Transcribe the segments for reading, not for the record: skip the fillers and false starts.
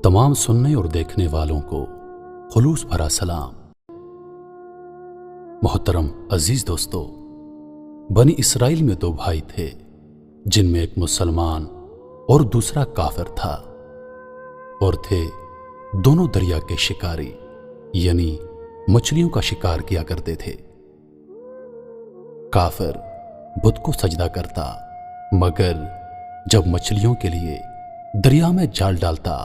तमाम सुनने और देखने वालों को खुलूस भरा सलाम। मोहतरम अजीज दोस्तों, बनी इसराइल में दो भाई थे जिनमें एक मुसलमान और दूसरा काफिर था, और थे दोनों दरिया के शिकारी, यानी मछलियों का शिकार किया करते थे। काफिर बुत को सजदा करता, मगर जब मछलियों के लिए दरिया में जाल डालता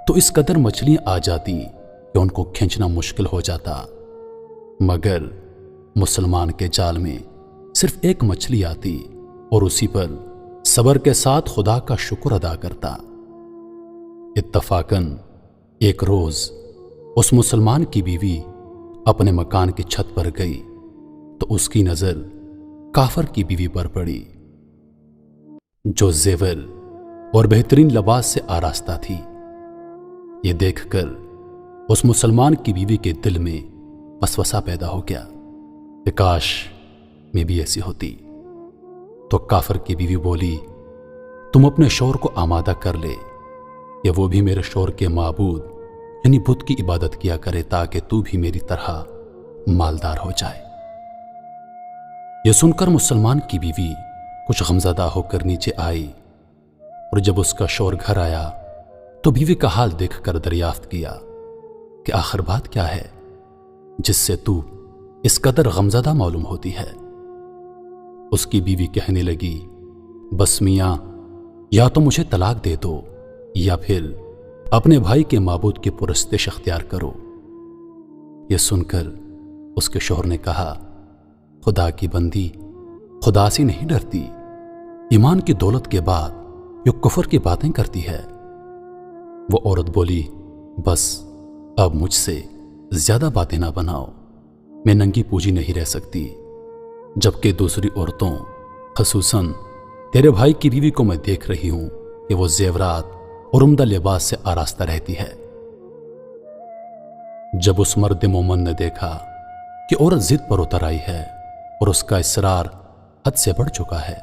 तो इस कदर मछलियां आ जाती कि उनको खींचना मुश्किल हो जाता। मगर मुसलमान के जाल में सिर्फ एक मछली आती और उसी पर सब्र के साथ खुदा का शुक्र अदा करता। इत्तफाकन एक रोज उस मुसलमान की बीवी अपने मकान की छत पर गई तो उसकी नजर काफिर की बीवी पर पड़ी, जो जेवर और बेहतरीन लिबास से आरास्ता थी। ये देखकर उस मुसलमान की बीवी के दिल में वसवसा पैदा हो गया कि काश मैं भी ऐसी होती। तो काफिर की बीवी बोली, तुम अपने शौहर को आमादा कर ले, या वो भी मेरे शौहर के माबूद यानी बुत की इबादत किया करे, ताकि तू भी मेरी तरह मालदार हो जाए। यह सुनकर मुसलमान की बीवी कुछ गमज़दा होकर नीचे आई, और जब उसका शौहर घर आया तो बीवी का हाल देखकर दरियाफ्त किया कि आखिर बात क्या है जिससे तू इस कदर गमज़दा मालूम होती है। उसकी बीवी कहने लगी, बस मियां, या तो मुझे तलाक दे दो या फिर अपने भाई के माबूद की पुरस्तिश अख्तियार करो। यह सुनकर उसके शौहर ने कहा, खुदा की बंदी खुदा से नहीं डरती, ईमान की दौलत के बाद यो कुफर की बातें करती है। वो औरत बोली, बस अब मुझसे ज्यादा बातें ना बनाओ, मैं नंगी पूजी नहीं रह सकती, जबकि दूसरी औरतों खसूसन तेरे भाई की बीवी को मैं देख रही हूं कि वो जेवरात और उम्दा लिबास से आरास्ता रहती है। जब उस मर्द मोमन ने देखा कि औरत जिद पर उतर आई है और उसका इसरार हद से बढ़ चुका है,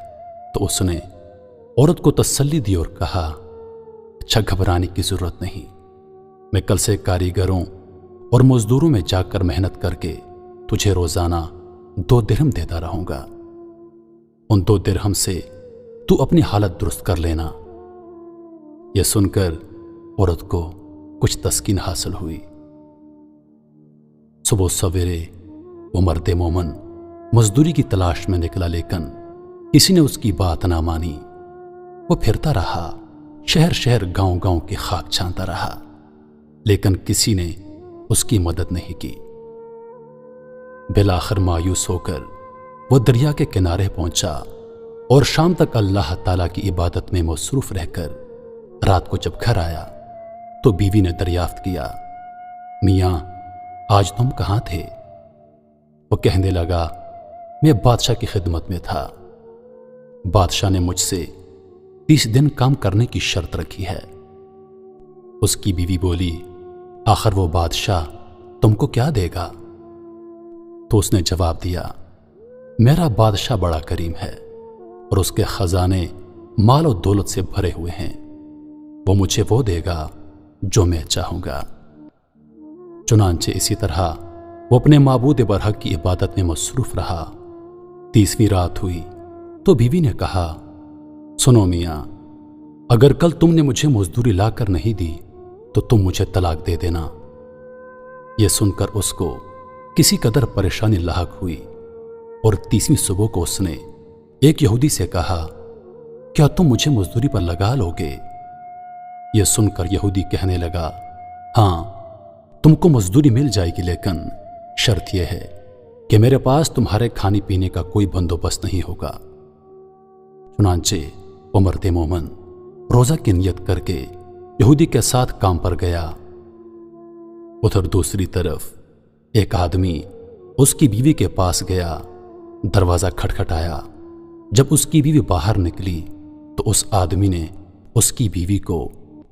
तो उसने औरत को तसल्ली दी और कहा, अच्छा घबराने की जरूरत नहीं, मैं कल से कारीगरों और मजदूरों में जाकर मेहनत करके तुझे रोजाना 2 दिरहम देता रहूंगा। उन 2 दिरहम से तू अपनी हालत दुरुस्त कर लेना। यह सुनकर औरत को कुछ तस्कीन हासिल हुई। सुबह सवेरे वो मर्द मोमन मजदूरी की तलाश में निकला, लेकिन किसी ने उसकी बात ना मानी। वो फिरता रहा, शहर शहर गांव गांव की खाक छानता रहा, लेकिन किसी ने उसकी मदद नहीं की। बिलाखिर मायूस होकर वो दरिया के किनारे पहुंचा और शाम तक अल्लाह ताला की इबादत में मसरूफ रहकर रात को जब घर आया तो बीवी ने दरियाफ्त किया, मियां, आज तुम कहां थे? वो कहने लगा, मैं बादशाह की खिदमत में था। बादशाह ने मुझसे 30 दिन काम करने की शर्त रखी है। उसकी बीवी बोली, आखिर वो बादशाह तुमको क्या देगा? तो उसने जवाब दिया, मेरा बादशाह बड़ा करीम है और उसके खजाने माल और दौलत से भरे हुए हैं, वो मुझे वो देगा जो मैं चाहूंगा। चुनांचे इसी तरह वो अपने माबूद बरहक की इबादत में मसरूफ रहा। 30वीं रात हुई तो बीवी ने कहा, सुनो मियां, अगर कल तुमने मुझे मजदूरी लाकर नहीं दी तो तुम मुझे तलाक दे देना। यह सुनकर उसको किसी कदर परेशानी लाहक हुई, और 30वीं सुबह को उसने एक यहूदी से कहा, क्या तुम मुझे मजदूरी पर लगा लोगे? यह सुनकर यहूदी कहने लगा, हां, तुमको मजदूरी मिल जाएगी, लेकिन शर्त यह है कि मेरे पास तुम्हारे खाने पीने का कोई बंदोबस्त नहीं होगा। चुनांचे वो मर्द मोमन रोजा की नियत करके यहूदी के साथ काम पर गया। उधर दूसरी तरफ एक आदमी उसकी बीवी के पास गया, दरवाजा खटखटाया। जब उसकी बीवी बाहर निकली तो उस आदमी ने उसकी बीवी को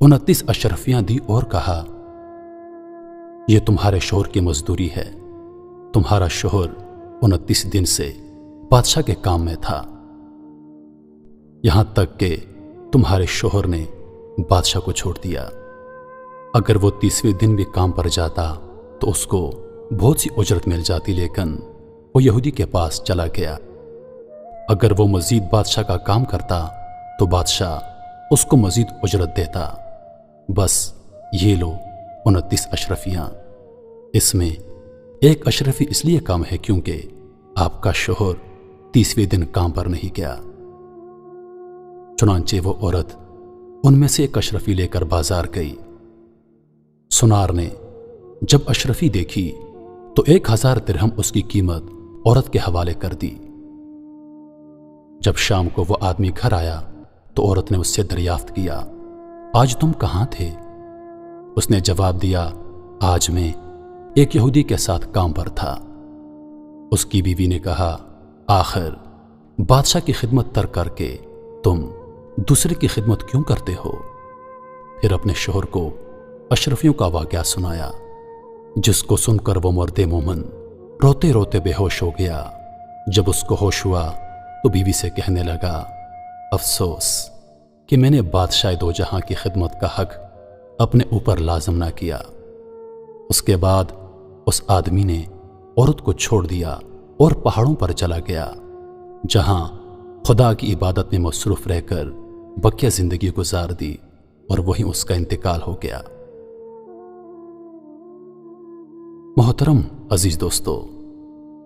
29 अशरफियां दी और कहा, यह तुम्हारे शौहर की मजदूरी है। तुम्हारा शौहर 29 दिन से बादशाह के काम में था, यहां तक कि तुम्हारे शौहर ने बादशाह को छोड़ दिया। اگر وہ 30ویں دن بھی کام پر جاتا تو اس کو بہت سی اجرت مل جاتی، لیکن وہ یہودی کے پاس چلا گیا۔ اگر وہ مزید بادشاہ کا کام کرتا تو بادشاہ اس کو مزید اجرت دیتا۔ بس یہ لو 29 اشرفیاں۔ اس میں ایک اشرفی اس لیے کم ہے کیونکہ آپ کا شوہر 30ویں دن کام پر نہیں گیا۔ چنانچہ وہ عورت ان میں سے ایک اشرفی لے کر بازار گئی۔ سنار نے جب اشرفی دیکھی تو 1000 درہم اس کی قیمت عورت کے حوالے کر دی۔ جب شام کو وہ آدمی گھر آیا تو عورت نے اس سے دریافت کیا، آج تم کہاں تھے؟ اس نے جواب دیا، آج میں ایک یہودی کے ساتھ کام پر تھا۔ اس کی بیوی نے کہا، آخر بادشاہ کی خدمت ترک کر کے تم دوسرے کی خدمت کیوں کرتے ہو؟ پھر اپنے شوہر کو اشرفیوں کا واقعہ سنایا، جس کو سن کر وہ مرد مومن روتے روتے بے ہوش ہو گیا۔ جب اس کو ہوش ہوا تو بیوی سے کہنے لگا، افسوس کہ میں نے بادشاہ دو جہاں کی خدمت کا حق اپنے اوپر لازم نہ کیا۔ اس کے بعد اس آدمی نے عورت کو چھوڑ دیا اور پہاڑوں پر چلا گیا، جہاں خدا کی عبادت میں مصروف رہ کر بقیہ زندگی گزار دی، اور وہیں اس کا انتقال ہو گیا۔ محترم عزیز دوستو،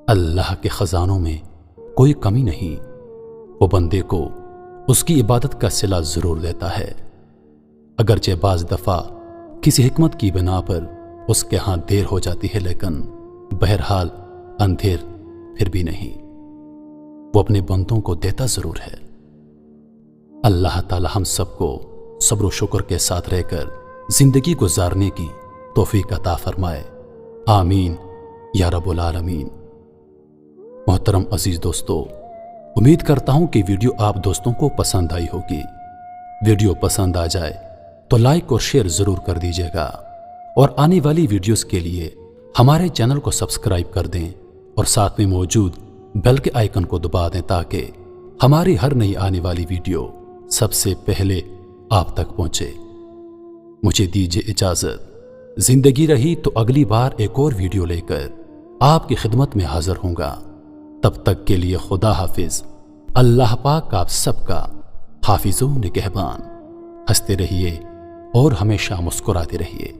اللہ کے خزانوں میں کوئی کمی نہیں، وہ بندے کو اس کی عبادت کا صلہ ضرور دیتا ہے، اگرچہ بعض دفعہ کسی حکمت کی بنا پر اس کے ہاں دیر ہو جاتی ہے، لیکن بہرحال اندھیر پھر بھی نہیں، وہ اپنے بندوں کو دیتا ضرور ہے۔ اللہ تعالی ہم سب کو صبر و شکر کے ساتھ رہ کر زندگی گزارنے کی توفیق عطا فرمائے، آمین یا رب العالمین۔ محترم عزیز دوستو، امید کرتا ہوں کہ ویڈیو آپ دوستوں کو پسند آئی ہوگی۔ ویڈیو پسند آ جائے تو لائک اور شیئر ضرور کر دیجیے گا، اور آنے والی ویڈیوز کے لیے ہمارے چینل کو سبسکرائب کر دیں اور ساتھ میں موجود بیل کے آئیکن کو دبا دیں تاکہ ہماری ہر نئی آنے والی ویڈیو سب سے پہلے آپ تک پہنچے۔ مجھے دیجیے اجازت، زندگی رہی تو اگلی بار ایک اور ویڈیو لے کر آپ کی خدمت میں حاضر ہوں گا۔ تب تک کے لیے خدا حافظ۔ اللہ پاک آپ سب کا حافظ و نگہبان۔ ہنستے رہیے اور ہمیشہ مسکراتے رہیے۔